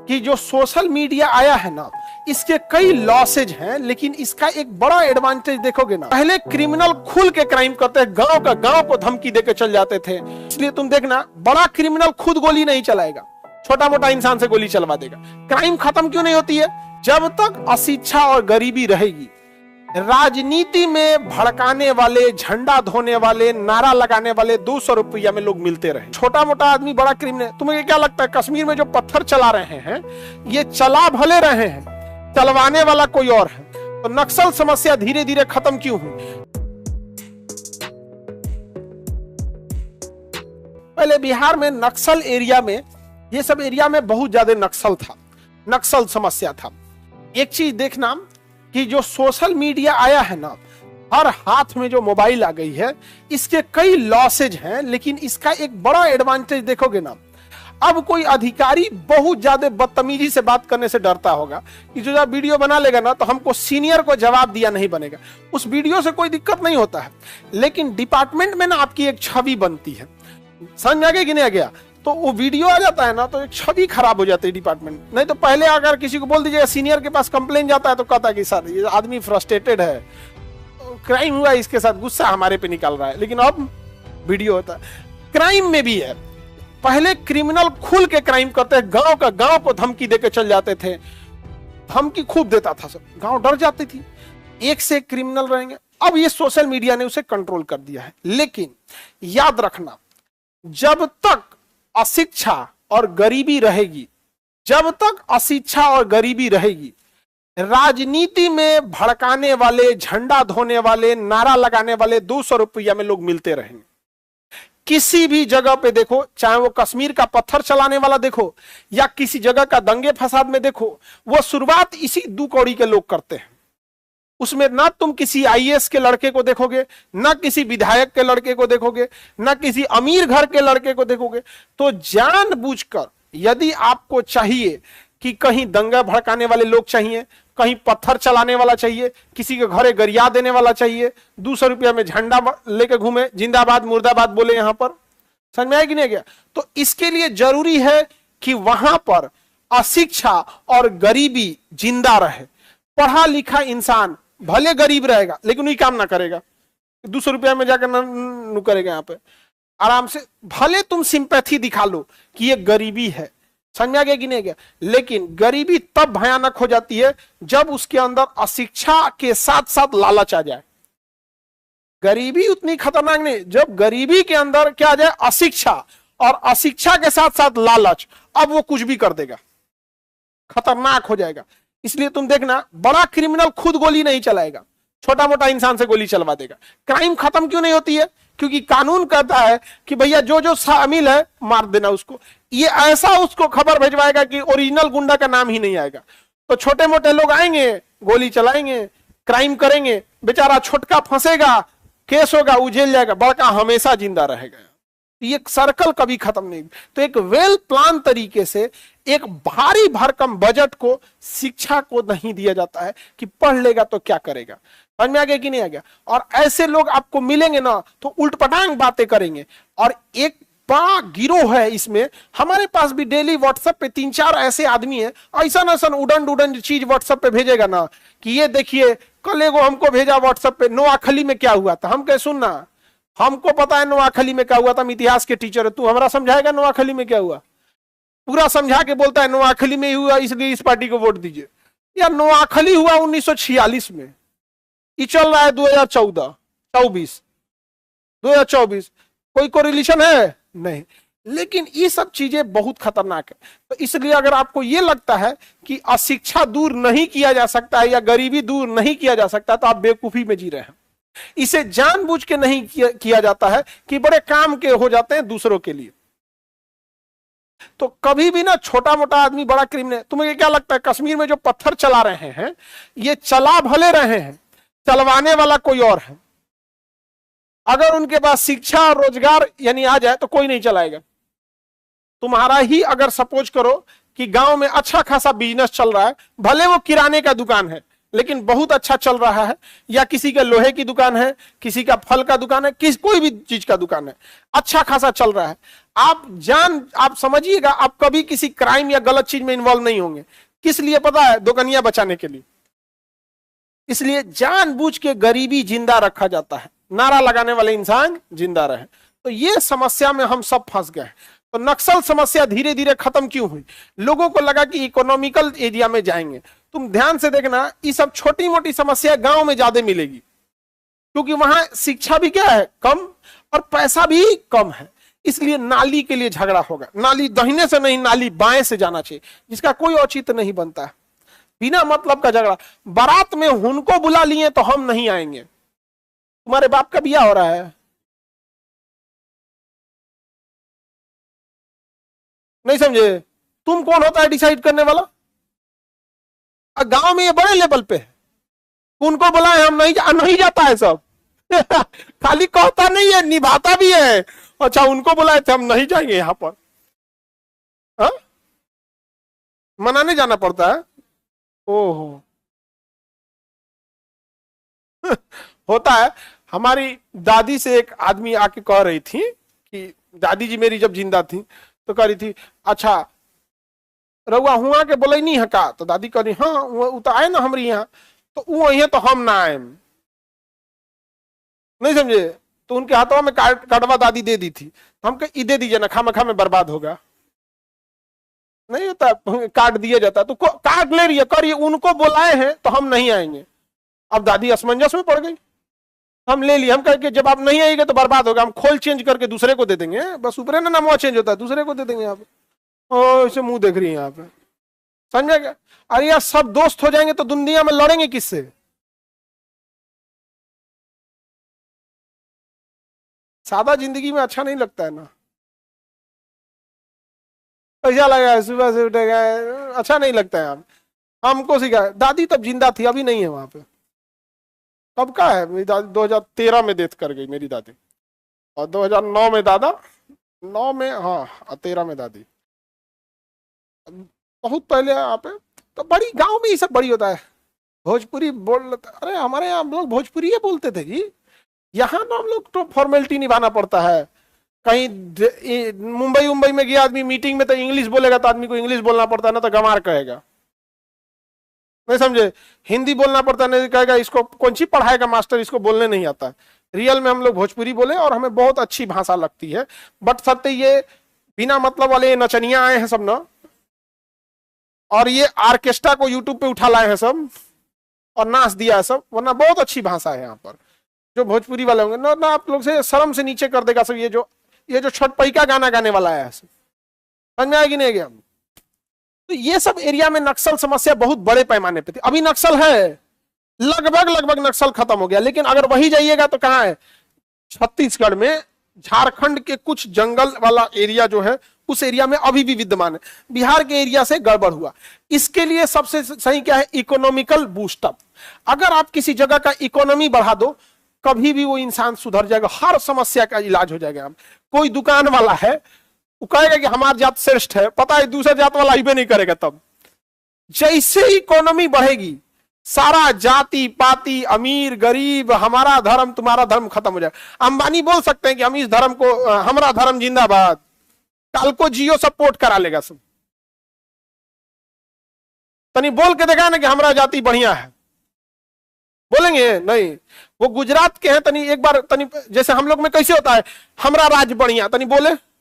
कि जो social media आया है ना, इसके कई लॉसेज हैं, लेकिन इसका एक बड़ा एडवांटेज देखोगे ना। पहले क्रिमिनल खुल के क्राइम करते हैं, गांव का गांव को धमकी देके चल जाते थे। इसलिए तुम देखना, बड़ा क्रिमिनल खुद गोली नहीं चलाएगा, छोटा मोटा इंसान से गोली चलवा देगा। क्राइम खत्म क्यों नहीं होती है? जब तक अशिक्षा और गरीबी रहेगी। राजनीति में भड़काने वाले, झंडा धोने वाले, नारा लगाने वाले 200 रुपया में लोग मिलते रहे। छोटा मोटा आदमी बड़ा क्रिमिनल। तुम्हें क्या लगता है कश्मीर में जो पत्थर चला रहे हैं, ये चला भले रहे हैं, चलवाने वाला कोई और है? तो नक्सल समस्या धीरे धीरे खत्म क्यों हुई? पहले बिहार में नक्सल एरिया में, ये सब एरिया में बहुत ज्यादा नक्सल था, नक्सल समस्या था। एक चीज देखना कि जो सोशल मीडिया आया है ना, हर हाथ में जो मोबाइल आ गई है, इसके कई लॉसेज हैं, लेकिन इसका एक बड़ा एडवांटेज देखोगे ना। अब कोई अधिकारी बहुत ज्यादा बदतमीजी से बात करने से डरता होगा कि जो जब वीडियो बना लेगा ना, तो हमको सीनियर को जवाब दिया नहीं बनेगा। उस वीडियो से कोई दिक्कत नहीं होता है, लेकिन डिपार्टमेंट में ना आपकी एक छवि बनती है। समझ में आ गया कि नहीं आ गया? तो वो वीडियो आ जाता है ना, तो एक छवि खराब हो जाती है डिपार्टमेंट। नहीं तो पहले अगर किसी को बोल दीजिएगा, सीनियर के पास कंप्लेन जाता है, तो कहता है कि सर ये आदमी फ्रस्ट्रेटेड है, क्राइम हुआ इसके साथ, गुस्सा हमारे पे निकल रहा है। लेकिन अब वीडियो होता है। क्राइम में भी है, पहले क्रिमिनल खुल के क्राइम करते हैं, गांव का गांव को धमकी देके चल जाते थे। धमकी खूब देता था, सब गांव डर जाती थी, एक से एक क्रिमिनल रहेंगे। अब ये सोशल मीडिया ने उसे कंट्रोल कर दिया है। लेकिन याद रखना, जब तक अशिक्षा और गरीबी रहेगी, जब तक अशिक्षा और गरीबी रहेगी, राजनीति में भड़काने वाले, झंडा धोने वाले, नारा लगाने वाले 200 रुपया में लोग मिलते रहेंगे। किसी भी जगह पे देखो, चाहे वो कश्मीर का पत्थर चलाने वाला देखो या किसी जगह का दंगे फसाद में देखो, वो शुरुआत इसी 2 कौड़ी के लोग करते हैं। उसमें ना तुम किसी आईएएस के लड़के को देखोगे, ना किसी विधायक के लड़के को देखोगे, ना किसी अमीर घर के लड़के को देखोगे। तो जानबूझकर, यदि आपको चाहिए कि कहीं दंगा भड़काने वाले लोग चाहिए, कहीं पत्थर चलाने वाला चाहिए, किसी के घरे गरिया देने वाला चाहिए, 200 रुपया में झंडा लेके घूमे, जिंदाबाद मुर्दाबाद बोले, यहां पर समझ में आया कि नहीं गया? तो इसके लिए जरूरी है कि वहां पर अशिक्षा और गरीबी जिंदा रहे। पढ़ा लिखा इंसान भले गरीब रहेगा, लेकिन वही काम ना करेगा, 200 रुपया में जाकर न करेगा। यहाँ पे आराम से, भले तुम सिंपैथी दिखा लो कि ये गरीबी है, समझ में आ गया कि नहीं गया? लेकिन गरीबी तब भयानक हो जाती है जब उसके अंदर अशिक्षा के साथ साथ लालच आ जाए। गरीबी उतनी खतरनाक नहीं, जब गरीबी के अंदर क्या आ जाए, अशिक्षा, और अशिक्षा के साथ साथ लालच, अब वो कुछ भी कर देगा, खतरनाक हो जाएगा। इसलिए तुम देखना, बड़ा क्रिमिनल खुद गोली नहीं चलाएगा, छोटा मोटा इंसान से गोली चलवा देगा। क्राइम खत्म क्यों नहीं होती है? क्योंकि कानून कहता है कि भैया जो जो शामिल है मार देना उसको। ये ऐसा उसको खबर भिजवाएगा कि ओरिजिनल गुंडा का नाम ही नहीं आएगा। तो छोटे मोटे लोग आएंगे, गोली चलाएंगे, क्राइम करेंगे, बेचारा छोटका फंसेगा, केस होगा, उजेल जाएगा, बड़का हमेशा जिंदा रहेगा। ये सर्कल कभी खत्म नहीं। तो एक वेल प्लान तरीके से एक भारी भरकम बजट को शिक्षा को नहीं दिया जाता है कि पढ़ लेगा तो क्या करेगा। समझ में आ गया कि नहीं आ गया? और ऐसे लोग आपको मिलेंगे ना, तो उल्टपटांग बातें करेंगे। और एक बड़ा गिरोह है इसमें। हमारे पास भी डेली व्हाट्सएप पे 3-4 ऐसे आदमी है, ऐसा उड़न चीज व्हाट्सएप पे भेजेगा ना कि ये देखिए, कल एगो हमको भेजा व्हाट्सएप पे, नोआखली में क्या हुआ था। हम कह सुनना, हमको पता है नोआखली में क्या हुआ था, हम इतिहास के टीचर है, तू हमारा समझाएगा नोआखली में क्या हुआ? पूरा समझा के बोलता है नोआखली में हुआ, इसलिए इस पार्टी को वोट दीजिए। यार नोआखली हुआ 1946 में, ये चल रहा है 2024, कोई कोरिलेशन है नहीं। लेकिन ये सब चीजें बहुत खतरनाक है। तो इसलिए अगर आपको ये लगता है कि अशिक्षा दूर नहीं किया जा सकता है या गरीबी दूर नहीं किया जा सकता, तो आप बेवकूफी में जी रहे हैं। इसे जानबूझ के नहीं किया जाता है कि बड़े काम के हो जाते हैं दूसरों के लिए। तो कभी भी ना छोटा मोटा आदमी बड़ा क्रिमिनल। तुम्हें क्या लगता है कश्मीर में जो पत्थर चला रहे हैं, ये चला भले रहे हैं, चलवाने वाला कोई और है। अगर उनके पास शिक्षा और रोजगार यानी आ जाए तो कोई नहीं चलाएगा। तुम्हारा ही अगर सपोज करो कि गांव में अच्छा खासा बिजनेस चल रहा है, भले वो किराने का दुकान है, लेकिन बहुत अच्छा चल रहा है, या किसी का लोहे की दुकान है, किसी का फल का दुकान है, कोई भी चीज का दुकान है, अच्छा खासा चल रहा है, आप समझिएगा, आप कभी किसी क्राइम या गलत चीज में इन्वॉल्व नहीं होंगे। किस लिए पता है? दुकनिया बचाने के लिए। इसलिए जानबूझ के गरीबी जिंदा रखा जाता है, नारा लगाने वाले इंसान जिंदा रहे। तो ये समस्या में हम सब फंस गए। तो नक्सल समस्या धीरे धीरे खत्म क्यों हुई? लोगों को लगा कि इकोनॉमिकल एरिया में जाएंगे। तुम ध्यान से देखना, ये सब छोटी मोटी समस्या गांव में ज्यादा मिलेगी, क्योंकि वहां शिक्षा भी क्या है? कम, और पैसा भी कम है। इसलिए नाली के लिए झगड़ा होगा, नाली दाहिने से नहीं, नाली बाएं से जाना चाहिए, जिसका कोई औचित्य नहीं बनता है। बिना मतलब का झगड़ा। बारात में उनको बुला लिए तो हम नहीं आएंगे। तुम्हारे बाप का बिया हो रहा है, नहीं समझे? तुम कौन होता है डिसाइड करने वाला? गांव में ये बड़े लेवल पे है, उनको बुलाए हम नहीं जाता है सब। खाली कहता नहीं है, निभाता भी है। अच्छा, उनको बुलाए थे, हम नहीं जाएंगे यहां पर। हा? मनाने जाना पड़ता है। ओहो। होता है। हमारी दादी से एक आदमी आके कह रही थी कि दादी जी मेरी जब जिंदा थी तो कह रही थी, अच्छा रउआ हुआ के बोले नहीं है का? तो दादी कह रही, हाँ वो तो आए ना हमारी यहाँ, तो वो है तो हम ना आए, नहीं समझे? तो उनके हाथों में काटवा दादी दे दी थी। तो हम कहे दे दीजिए ना, खामा में बर्बाद होगा। नहीं होता, काट दिया जाता। तो काट ले रही है, करिए, उनको बुलाए हैं तो हम नहीं आएंगे। अब दादी असमंजस में पड़ गई। हम ले लिए, हम कहे कि जब आप नहीं आएंगे तो बर्बाद होगा, हम खोल चेंज करके दूसरे को दे देंगे। बस ऊपर ना नाम चेंज होता है, दूसरे को दे देंगे। यहाँ पे ऐसे मुंह देख रही है यहाँ पे, समझे क्या? अरे यार, सब दोस्त हो जाएंगे तो दुनिया में लड़ेंगे किससे? सादा जिंदगी में अच्छा नहीं लगता है ना। ऐसा लगा सुबह से उठेगा, अच्छा नहीं लगता है। हमको सिखाया, दादी तब जिंदा थी, अभी नहीं है वहां पे। कब का है? मेरी दादी 2013 में डेथ कर गई मेरी दादी, और 2009 में दादा, 9 में, हाँ 13 में दादी, बहुत पहले यहाँ पे। तो बड़ी गांव में ये सब बड़ी होता है। भोजपुरी बोल लेते, अरे हमारे यहाँ हम लोग भोजपुरी ही बोलते थे जी। यहाँ ना हम लोग तो फॉर्मेलिटी निभाना पड़ता है। कहीं मुंबई में गया आदमी मीटिंग में, तो इंग्लिश बोलेगा तो आदमी को इंग्लिश बोलना पड़ता है, ना तो गंवार कहेगा, नहीं समझे? हिंदी बोलना पड़ता है, नहीं कहेगा इसको कौन सी पढ़ाएगा मास्टर, इसको बोलने नहीं आता। रियल में हम लोग भोजपुरी बोले और हमें बहुत अच्छी भाषा लगती है। बट सत्य ये बिना मतलब वाले नचनिया आए हैं सब ना, और ये ऑर्केस्ट्रा को यूट्यूब पे उठा लाए हैं सब और नाच दिया है सब, वरना बहुत अच्छी भाषा है यहाँ पर। जो भोजपुरी वाले होंगे ना, आप लोग से शर्म से नीचे कर देगा सब। ये जो छठपई का गाना गाने वाला है, समझ में आएगी नहीं गया? तो ये सब एरिया में नक्सल समस्या बहुत बड़े पैमाने पे थी। अभी नक्सल है, लगभग नक्सल खत्म हो गया। लेकिन अगर वही जाइएगा तो कहां है? छत्तीसगढ़ में, झारखंड के कुछ जंगल वाला एरिया जो है, उस एरिया में अभी भी विद्यमान है। बिहार के एरिया से गड़बड़ हुआ। इसके लिए सबसे सही क्या है? Economical boost up. अगर आप किसी जगह का इकोनॉमी बढ़ा दो, कभी भी वो इंसान सुधर जाएगा, हर समस्या का इलाज हो जाएगा। कोई दुकान वाला है, वो कहेगा कि हमारी जात श्रेष्ठ है, पता है दूसरा जात वाला ही नहीं करेगा। तब जैसे इकोनॉमी बढ़ेगी, सारा जाति पाति, अमीर गरीब, हमारा धर्म तुम्हारा धर्म खत्म हो जाएगा। अंबानी बोल सकते हैं कि हम इस धर्म को, हमारा धर्म जिंदाबाद, कल को जियो सपोर्ट करा लेगा सब। तनी बोल के देखा ना कि हमारा जाति बढ़िया है, बोलेंगे नहीं? वो गुजरात के हैं, तनी एक बार, तनी जैसे हम लोग में कैसे होता है, हमारा राज्य बढ़िया, तनी बोले